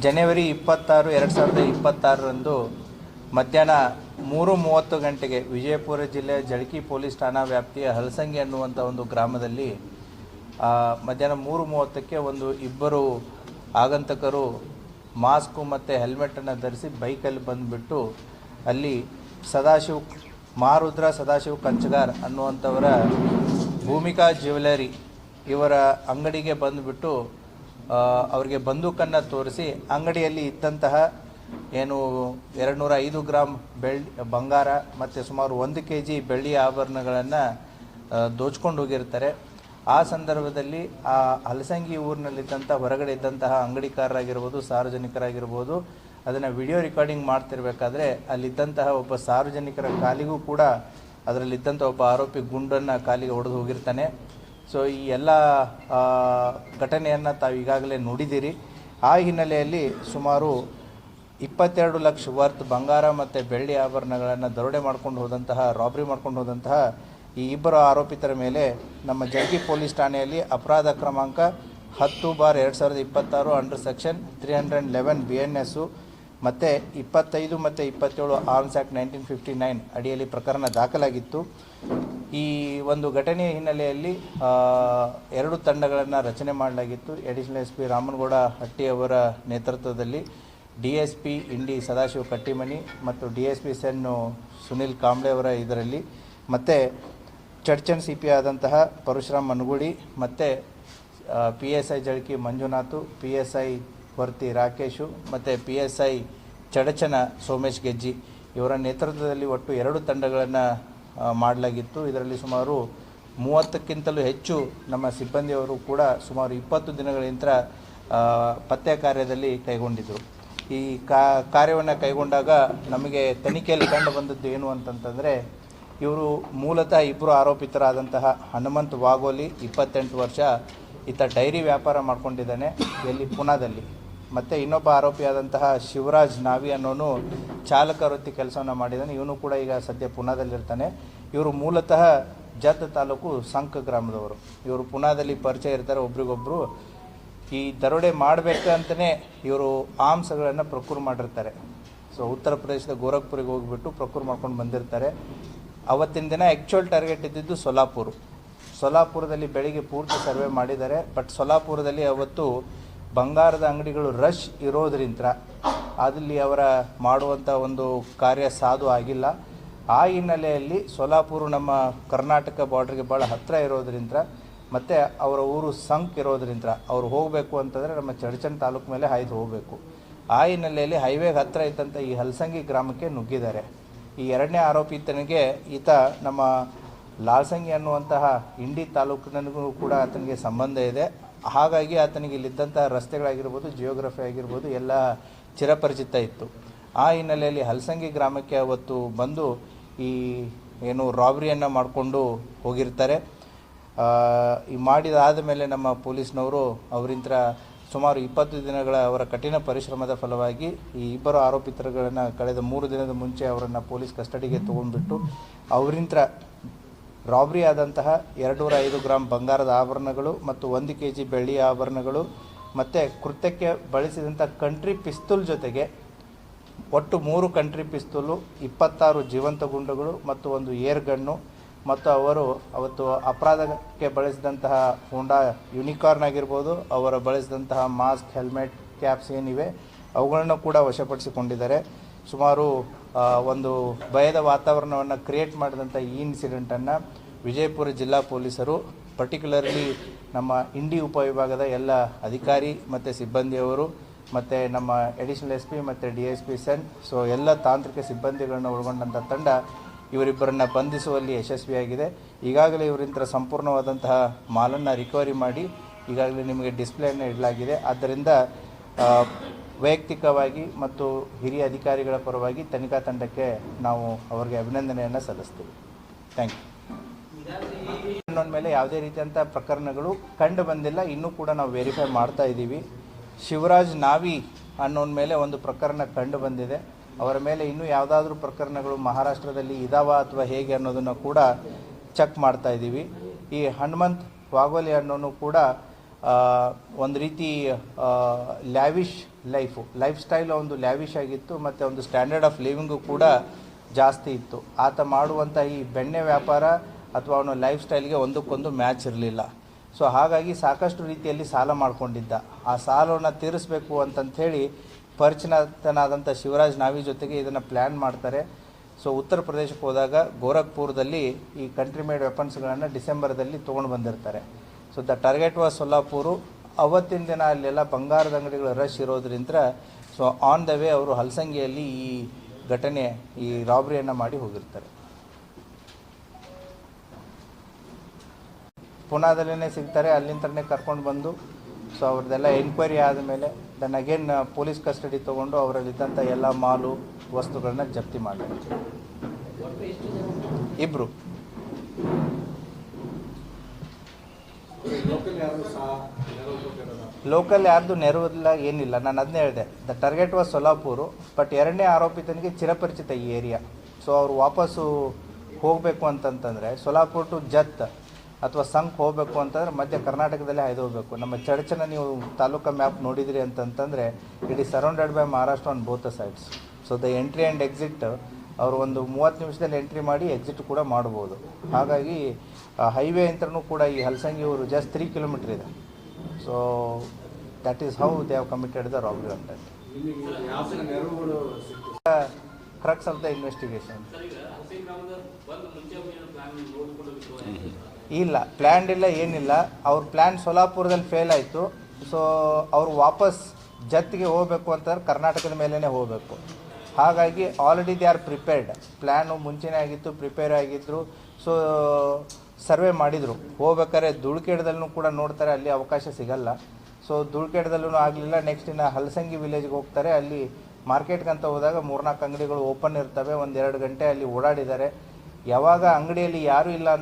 ಜನವರಿ 26, 2026ರಂದು ಮಧ್ಯಾಹ್ನ 3:30 ಗಂಟೆಗೆ ವಿಜಯಪುರ ಜಿಲ್ಲೆಯ ಜಳಕಿ ಪೊಲೀಸ್ ಠಾಣಾ ವ್ಯಾಪ್ತಿಯ ಹಲಸಂಗಿ ಅನ್ನುವಂಥ ಒಂದು ಗ್ರಾಮದಲ್ಲಿ ಮಧ್ಯಾಹ್ನ 3:30ಕ್ಕೆ ಇಬ್ಬರು ಆಗಂತಕರು ಮಾಸ್ಕು ಮತ್ತು ಹೆಲ್ಮೆಟನ್ನು ಧರಿಸಿ ಬೈಕಲ್ಲಿ ಬಂದುಬಿಟ್ಟು ಅಲ್ಲಿ ಮಹಾರುದ್ರ ಸದಾಶಿವ ಕಂಚಗಾರ್ ಅನ್ನುವಂಥವರ ಭೂಮಿಕಾ ಜ್ಯುವೆಲರಿ ಇವರ ಅಂಗಡಿಗೆ ಬಂದುಬಿಟ್ಟು ಅವರಿಗೆ ಬಂದೂಕನ್ನು ತೋರಿಸಿ ಅಂಗಡಿಯಲ್ಲಿ ಇದ್ದಂತಹ 205 ಗ್ರಾಮ್ ಬಂಗಾರ ಮತ್ತು ಸುಮಾರು 1 kg ಬೆಳ್ಳಿಯ ಆಭರಣಗಳನ್ನು ದೋಚ್ಕೊಂಡು ಹೋಗಿರ್ತಾರೆ. ಆ ಸಂದರ್ಭದಲ್ಲಿ ಆ ಹಲಸಂಗಿ ಊರಿನಲ್ಲಿದ್ದಂಥ ಹೊರಗಡೆ ಇದ್ದಂತಹ ಅಂಗಡಿಕಾರರಾಗಿರ್ಬೋದು, ಸಾರ್ವಜನಿಕರಾಗಿರ್ಬೋದು, ಅದನ್ನು ವಿಡಿಯೋ ರೆಕಾರ್ಡಿಂಗ್ ಮಾಡ್ತಿರ್ಬೇಕಾದ್ರೆ ಅಲ್ಲಿದ್ದಂತಹ ಒಬ್ಬ ಸಾರ್ವಜನಿಕರ ಕಾಲಿಗೂ ಕೂಡ ಅದರಲ್ಲಿದ್ದಂಥ ಒಬ್ಬ ಆರೋಪಿ ಗುಂಡನ್ನು ಕಾಲಿಗೆ ಹೊಡೆದು ಹೋಗಿರ್ತಾನೆ. ಸೊ ಈ ಎಲ್ಲ ಘಟನೆಯನ್ನು ತಾವು ಈಗಾಗಲೇ ನೋಡಿದ್ದೀರಿ. ಆ ಹಿನ್ನೆಲೆಯಲ್ಲಿ ಸುಮಾರು 22 ಲಕ್ಷ ವರ್ತ್ ಬಂಗಾರ ಮತ್ತು ಬೆಳ್ಳಿ ಆಭರಣಗಳನ್ನು ದರೋಡೆ ರಾಬ್ರಿ ಮಾಡ್ಕೊಂಡು ಹೋದಂತಹ ಈ ಇಬ್ಬರು ಆರೋಪಿತರ ಮೇಲೆ ನಮ್ಮ ಜಳಕಿ ಪೊಲೀಸ್ ಠಾಣೆಯಲ್ಲಿ ಅಪರಾಧ ಕ್ರಮಾಂಕ 10/2026 ಅಂಡರ್ ಸೆಕ್ಷನ್ 311 BNS ಮತ್ತು 25 ಮತ್ತು 27 ಆರ್ಮ್ಸ್ ಆ್ಯಕ್ಟ್ 1959 ಅಡಿಯಲ್ಲಿ ಪ್ರಕರಣ ದಾಖಲಾಗಿತ್ತು. ಈ ಒಂದು ಘಟನೆಯ ಹಿನ್ನೆಲೆಯಲ್ಲಿ 2 ತಂಡಗಳನ್ನು ರಚನೆ ಮಾಡಲಾಗಿತ್ತು. ಅಡಿಷನಲ್ SP ರಾಮನಗೌಡ ಹಟ್ಟಿ ಅವರ ನೇತೃತ್ವದಲ್ಲಿ DSP ಇಂಡಿ ಸದಾಶಿವ ಕಟ್ಟಿಮನಿ ಮತ್ತು DSP ಸೆನ್ನು ಸುನಿಲ್ ಕಾಂಬ್ಳೆ ಅವರ ಇದರಲ್ಲಿ ಮತ್ತು ಚಡ್ಚನ್ CP ಆದಂತಹ ಪರಶುರಾಮ್ ಮನಗುಡಿ ಮತ್ತು PSI ಜಳಕಿ ಮಂಜುನಾಥು, PSI ಹೊರ್ತಿ ರಾಕೇಶು ಮತ್ತು PSI ಚಡಚನ ಸೋಮೇಶ್ ಗೆಜ್ಜಿ ಇವರ ನೇತೃತ್ವದಲ್ಲಿ ಒಟ್ಟು 2 ತಂಡಗಳನ್ನು ಮಾಡಲಾಗಿತ್ತು. ಇದರಲ್ಲಿ ಸುಮಾರು 30ಕ್ಕಿಂತಲೂ ಹೆಚ್ಚು ನಮ್ಮ ಸಿಬ್ಬಂದಿಯವರು ಕೂಡ ಸುಮಾರು 20 ದಿನಗಳಿಂದ ಪತ್ತೆ ಕಾರ್ಯದಲ್ಲಿ ಕೈಗೊಂಡಿದ್ದರು. ಈ ಕಾರ್ಯವನ್ನು ಕೈಗೊಂಡಾಗ ನಮಗೆ ತನಿಖೆಯಲ್ಲಿ ಕಂಡು ಬಂದದ್ದು ಏನು ಅಂತಂತಂದರೆ, ಇವರು ಮೂಲತಃ ಇಬ್ಬರು ಆರೋಪಿತರಾದಂತಹ ಹನುಮಂತ್ ವಾಗೋಲಿ 28 ವರ್ಷ, ಈತ ಡೈರಿ ವ್ಯಾಪಾರ ಮಾಡ್ಕೊಂಡಿದ್ದಾನೆ ಎಲ್ಲಿ ಪುನಾದಲ್ಲಿ. ಮತ್ತು ಇನ್ನೊಬ್ಬ ಆರೋಪಿಯಾದಂತಹ ಶಿವರಾಜ್ ನಾವಿ ಅನ್ನೋನು ಚಾಲಕ ವೃತ್ತಿ ಕೆಲಸವನ್ನು ಮಾಡಿದ್ದಾನೆ. ಇವನು ಕೂಡ ಈಗ ಸದ್ಯ ಪುನಾದಲ್ಲಿರ್ತಾನೆ. ಇವರು ಮೂಲತಃ ಜತ್ ತಾಲೂಕು ಸಂಕ್ ಗ್ರಾಮದವರು. ಇವರು ಪುನಾದಲ್ಲಿ ಪರಿಚಯ ಇರ್ತಾರೆ ಒಬ್ರಿಗೊಬ್ಬರು. ಈ ದರೋಡೆ ಮಾಡಬೇಕಂತಲೇ ಇವರು ಆರ್ಮ್ಸ್ಗಳನ್ನು ಪ್ರೊಕ್ಯೂರ್ ಮಾಡಿರ್ತಾರೆ. ಸೊ ಉತ್ತರ ಪ್ರದೇಶದ ಗೋರಖ್ಪುರಿಗೆ ಹೋಗಿಬಿಟ್ಟು ಪ್ರೊಕ್ಯೂರ್ ಮಾಡ್ಕೊಂಡು ಬಂದಿರ್ತಾರೆ. ಅವತ್ತಿನ ದಿನ ಆ್ಯಕ್ಚುಯಲ್ ಟಾರ್ಗೆಟ್ ಇದ್ದಿದ್ದು ಸೊಲಾಪುರದಲ್ಲಿ ಬೆಳಿಗ್ಗೆ ಪೂರ್ತಿ ಸರ್ವೆ ಮಾಡಿದ್ದಾರೆ. ಬಟ್ ಸೊಲಾಪುರದಲ್ಲಿ ಅವತ್ತು ಬಂಗಾರದ ಅಂಗಡಿಗಳು ರಶ್ ಇರೋದ್ರಿಂದ ಅಲ್ಲಿ ಅವರ ಮಾಡುವಂಥ ಒಂದು ಕಾರ್ಯ ಸಾಧು ಆಗಿಲ್ಲ. ಆ ಹಿನ್ನೆಲೆಯಲ್ಲಿ ಸೊಲಾಪುರ ನಮ್ಮ ಕರ್ನಾಟಕ ಬಾರ್ಡ್ರಿಗೆ ಭಾಳ ಹತ್ತಿರ ಇರೋದ್ರಿಂದ ಮತ್ತು ಅವರ ಊರು ಸಂಕ್ ಇರೋದ್ರಿಂದ ಅವರು ಹೋಗಬೇಕು ಅಂತಂದರೆ ನಮ್ಮ ಚಡಚನ್ ತಾಲೂಕು ಮೇಲೆ ಹಾಯ್ದು ಹೋಗಬೇಕು. ಆ ಹಿನ್ನೆಲೆಯಲ್ಲಿ ಹೈವೇಗೆ ಹತ್ತಿರ ಇದ್ದಂಥ ಈ ಹಲಸಂಗಿ ಗ್ರಾಮಕ್ಕೆ ನುಗ್ಗಿದ್ದಾರೆ. ಈ 2ನೇ ಆರೋಪಿತನಿಗೆ ಈತ ನಮ್ಮ ಲಾಲ್ಸಂಗಿ ಅನ್ನುವಂತಹ ಇಂಡಿ ತಾಲೂಕಿನಗೂ ಕೂಡ ಆತನಿಗೆ ಸಂಬಂಧ ಇದೆ. ಹಾಗಾಗಿ ಆತನಿಗೆ ಇಲ್ಲಿದ್ದಂತಹ ರಸ್ತೆಗಳಾಗಿರ್ಬೋದು, ಜಿಯೋಗ್ರಫಿ ಆಗಿರ್ಬೋದು ಎಲ್ಲ ಚಿರಪರಿಚಿತ ಇತ್ತು. ಆ ಹಿನ್ನೆಲೆಯಲ್ಲಿ ಹಲಸಂಗಿ ಗ್ರಾಮಕ್ಕೆ ಅವತ್ತು ಬಂದು ಈ ರಾಬ್ರಿಯನ್ನು ಮಾಡಿಕೊಂಡು ಹೋಗಿರ್ತಾರೆ. ಈ ಮಾಡಿದಾದ ಮೇಲೆ ನಮ್ಮ ಪೊಲೀಸ್ನವರು ಅವರಿಂದ ಸುಮಾರು 20 ದಿನಗಳ ಅವರ ಕಠಿಣ ಪರಿಶ್ರಮದ ಫಲವಾಗಿ ಈ ಇಬ್ಬರು ಆರೋಪಿತರುಗಳನ್ನು ಕಳೆದ 3 ದಿನದ ಮುಂಚೆ ಅವರನ್ನು ಪೊಲೀಸ್ ಕಸ್ಟಡಿಗೆ ತೊಗೊಂಡ್ಬಿಟ್ಟು ಅವರಿಂದ ರಾಬ್ರಿ ಆದಂತಹ 205 ಗ್ರಾಮ್ ಬಂಗಾರದ ಆಭರಣಗಳು ಮತ್ತು 1 kg ಬೆಳ್ಳಿಯ ಆಭರಣಗಳು ಮತ್ತು ಕೃತ್ಯಕ್ಕೆ ಬಳಸಿದಂಥ ಕಂಟ್ರಿ ಪಿಸ್ತೂಲ್ ಜೊತೆಗೆ ಒಟ್ಟು 3 ಕಂಟ್ರಿ ಪಿಸ್ತೂಲು, 26 ಜೀವಂತ ಗುಂಡುಗಳು ಮತ್ತು 1 ಏರ್ ಗನ್ನು ಮತ್ತು ಅವರು ಅವತ್ತು ಅಪರಾಧಕ್ಕೆ ಬಳಸಿದಂತಹ ಹೋಂಡಾ ಯೂನಿಕಾರ್ನ್ ಆಗಿರ್ಬೋದು, ಅವರು ಬಳಸಿದಂತಹ ಮಾಸ್ಕ್, ಹೆಲ್ಮೆಟ್, ಕ್ಯಾಪ್ಸ್ ಏನಿವೆ ಅವುಗಳನ್ನು ಕೂಡ ವಶಪಡಿಸಿಕೊಂಡಿದ್ದಾರೆ. ಸುಮಾರು ಒಂದು ಭಯದ ವಾತಾವರಣವನ್ನು ಕ್ರಿಯೇಟ್ ಮಾಡಿದಂಥ ಈ ಇನ್ಸಿಡೆಂಟನ್ನು ವಿಜಯಪುರ ಜಿಲ್ಲಾ ಪೊಲೀಸರು, ಪರ್ಟಿಕ್ಯುಲರ್ಲಿ ನಮ್ಮ ಇಂಡಿ ಉಪವಿಭಾಗದ ಎಲ್ಲ ಅಧಿಕಾರಿ ಮತ್ತು ಸಿಬ್ಬಂದಿಯವರು ಮತ್ತು ನಮ್ಮ ಅಡಿಷನಲ್ SP ಮತ್ತು DSP ಸೆನ್, ಸೊ ಎಲ್ಲ ತಾಂತ್ರಿಕ ಸಿಬ್ಬಂದಿಗಳನ್ನು ಒಳಗೊಂಡಂಥ ತಂಡ ಇವರಿಬ್ಬರನ್ನು ಬಂಧಿಸುವಲ್ಲಿ ಯಶಸ್ವಿಯಾಗಿದೆ. ಈಗಾಗಲೇ ಇವರಿಂದ ಸಂಪೂರ್ಣವಾದಂತಹ ಮಾಲನ್ನು ರಿಕವರಿ ಮಾಡಿ ಈಗಾಗಲೇ ನಿಮಗೆ ಡಿಸ್ಪ್ಲೇಯನ್ನು ಇಡಲಾಗಿದೆ. ಆದ್ದರಿಂದ ವೈಯಕ್ತಿಕವಾಗಿ ಮತ್ತು ಹಿರಿಯ ಅಧಿಕಾರಿಗಳ ಪರವಾಗಿ ತನಿಖಾ ತಂಡಕ್ಕೆ ನಾವು ಅವರಿಗೆ ಅಭಿನಂದನೆಯನ್ನು ಸಲ್ಲಿಸ್ತೀವಿ. Thank you. ಅನ್ನೋನ ಮೇಲೆ ಯಾವುದೇ ರೀತಿಯಂಥ ಪ್ರಕರಣಗಳು ಕಂಡು ಬಂದಿಲ್ಲ. ಇನ್ನೂ ಕೂಡ ನಾವು ವೆರಿಫೈ ಮಾಡ್ತಾ ಇದ್ದೀವಿ. ಶಿವರಾಜ್ ನಾವಿ ಅನ್ನೋನ ಮೇಲೆ ಒಂದು ಪ್ರಕರಣ ಕಂಡು ಬಂದಿದೆ. ಅವರ ಮೇಲೆ ಇನ್ನೂ ಯಾವುದಾದ್ರೂ ಪ್ರಕರಣಗಳು ಮಹಾರಾಷ್ಟ್ರದಲ್ಲಿ ಇದಾವ ಅಥವಾ ಹೇಗೆ ಅನ್ನೋದನ್ನು ಕೂಡ ಚೆಕ್ ಮಾಡ್ತಾ ಇದ್ದೀವಿ. ಈ ಹನುಮಂತ್ ವಾಗೋಲಿ ಅನ್ನೋನು ಕೂಡ ಒಂದು ರೀತಿ ಲ್ಯಾವಿಶ್ ಲೈಫ್ ಸ್ಟೈಲ್ ಒಂದು ಲ್ಯಾವಿಶ್ ಆಗಿತ್ತು ಮತ್ತು ಒಂದು ಸ್ಟ್ಯಾಂಡರ್ಡ್ ಆಫ್ ಲಿವಿಂಗು ಕೂಡ ಜಾಸ್ತಿ ಇತ್ತು. ಆತ ಮಾಡುವಂಥ ಈ ಬೆಣ್ಣೆ ವ್ಯಾಪಾರ ಅಥವಾ ಅವನ ಲೈಫ್ ಸ್ಟೈಲ್ಗೆ ಒಂದಕ್ಕೊಂದು ಮ್ಯಾಚ್ ಇರಲಿಲ್ಲ. ಸೊ ಹಾಗಾಗಿ ಸಾಕಷ್ಟು ರೀತಿಯಲ್ಲಿ ಸಾಲ ಮಾಡಿಕೊಂಡಿದ್ದ. ಆ ಸಾಲವನ್ನು ತೀರಿಸಬೇಕು ಅಂತಂಥೇಳಿ ಪರಿಚಿತನಾದಂಥ ಶಿವರಾಜ್ ನಾವಿ ಜೊತೆಗೆ ಇದನ್ನು ಪ್ಲ್ಯಾನ್ ಮಾಡ್ತಾರೆ. ಸೊ ಉತ್ತರ ಪ್ರದೇಶಕ್ಕೆ ಹೋದಾಗ ಗೋರಖ್ಪುರದಲ್ಲಿ ಈ ಕಂಟ್ರಿ ಮೇಡ್ ವೆಪನ್ಸ್ಗಳನ್ನು ಡಿಸೆಂಬರ್ದಲ್ಲಿ ತೊಗೊಂಡು ಬಂದಿರ್ತಾರೆ. So the target was Solapur. ಅವತ್ತಿನ ದಿನ ಅಲ್ಲೆಲ್ಲ ಬಂಗಾರದ ಅಂಗಡಿಗಳು ರಶ್ ಇರೋದ್ರಿಂದ ಸೊ ಆನ್ ದ ವೇ ಅವರು ಹಲಸಂಗಿಯಲ್ಲಿ ಈ ಘಟನೆ ಈ ರಾಬ್ರಿಯನ್ನು ಮಾಡಿ ಹೋಗಿರ್ತಾರೆ. ಪುನಾದಲ್ಲೇ ಸಿಗ್ತಾರೆ, ಅಲ್ಲಿಂದನೇ ಕರ್ಕೊಂಡು ಬಂದು ಸೊ ಅವ್ರದ್ದೆಲ್ಲ ಎನ್ಕ್ವೈರಿ ಆದಮೇಲೆ ದೆನ್ ಅಗೇನ್ ಪೊಲೀಸ್ ಕಸ್ಟಡಿ ತೊಗೊಂಡು ಅವರಲ್ಲಿದ್ದಂಥ ಎಲ್ಲ ಮಾಲು ವಸ್ತುಗಳನ್ನ ಜಪ್ತಿ ಮಾಡಿದ್ರು. ಇಬ್ಬರು ಲೋಕಲ್ ಯಾರ್ದು ನೆರವಿಲ್ಲ ಏನಿಲ್ಲ. ನಾನು ಅದನ್ನೇ ಹೇಳಿದೆ, ದ ಟಾರ್ಗೆಟ್ ವಾಸ್ ಸೊಲ್ಲಾಪುರು. ಬಟ್ ಎರಡನೇ ಆರೋಪಿತನಿಗೆ ಚಿರಪರಿಚಿತ ಈ ಏರಿಯಾ. ಸೊ ಅವರು ವಾಪಸ್ಸು ಹೋಗಬೇಕು ಅಂತಂತಂದರೆ ಸೊಲ್ಲಾಪುರ್ ಟು ಜತ್ ಅಥವಾ ಸಂಕ್ ಹೋಗಬೇಕು ಅಂತಂದರೆ ಮಧ್ಯ ಕರ್ನಾಟಕದಲ್ಲೇ ಹಾಯ್ದು ಹೋಗಬೇಕು. ನಮ್ಮ ಚರ್ಚನ ನೀವು ತಾಲೂಕಾ ಮ್ಯಾಪ್ ನೋಡಿದಿರಿ ಅಂತಂತಂದರೆ it is surrounded by Maharashtra on both the sides. So the entry and exit ಅವರು ಒಂದು 30 ನಿಮಿಷದಲ್ಲಿ ಎಂಟ್ರಿ ಮಾಡಿ ಎಕ್ಸಿಟ್ ಕೂಡ ಮಾಡ್ಬೋದು. ಹಾಗಾಗಿ ಹೈವೇ ಅಂತಲೂ ಕೂಡ ಈ ಹಲಸಂಗಿ ಊರು ಜಸ್ಟ್ 3 ಕಿಲೋಮೀಟರ್ ಇದೆ. So that is how they have committed the robbery ಅಂತ. ಕ್ರಕ್ಸ್ ಆಫ್ ದ ಇನ್ವೆಸ್ಟಿಗೇಷನ್ ಇಲ್ಲ, ಪ್ಲ್ಯಾನ್ ಇಲ್ಲ, ಏನಿಲ್ಲ. ಅವ್ರ ಪ್ಲ್ಯಾನ್ ಸೊಲ್ಲಾಪುರದಲ್ಲಿ ಫೇಲ್ ಆಯಿತು. ಸೊ ಅವರು ವಾಪಸ್ ಜತ್ತಿಗೆ ಹೋಗಬೇಕು ಅಂತಂದ್ರೆ ಕರ್ನಾಟಕದ ಮೇಲೇ ಹೋಗಬೇಕು. ಹಾಗಾಗಿ already they are prepared. Plan ಮುಂಚೆನೇ ಆಗಿತ್ತು, ಪ್ರಿಪೇರ್ ಆಗಿದ್ದರು. ಸೊ ಸರ್ವೆ ಮಾಡಿದರು. ಹೋಗ್ಬೇಕಾದ್ರೆ ಧೂಳ್ಖೇಡದಲ್ಲೂ ಕೂಡ ನೋಡ್ತಾರೆ, ಅಲ್ಲಿ ಅವಕಾಶ ಸಿಗಲ್ಲ. ಸೊ ಧೂಳ್ಖೇಡದಲ್ಲೂ ಆಗಲಿಲ್ಲ. ನೆಕ್ಸ್ಟ್ ಇನ್ನು ಹಲಸಂಗಿ ವಿಲೇಜ್ಗೆ ಹೋಗ್ತಾರೆ. ಅಲ್ಲಿ ಮಾರ್ಕೆಟ್ಗಂತ ಹೋದಾಗ 3-4 ಅಂಗಡಿಗಳು ಓಪನ್ ಇರ್ತವೆ. 1-2 ಗಂಟೆ ಅಲ್ಲಿ ಓಡಾಡಿದ್ದಾರೆ. ಯಾವಾಗ ಅಂಗಡಿಯಲ್ಲಿ ಯಾರೂ ಇಲ್ಲ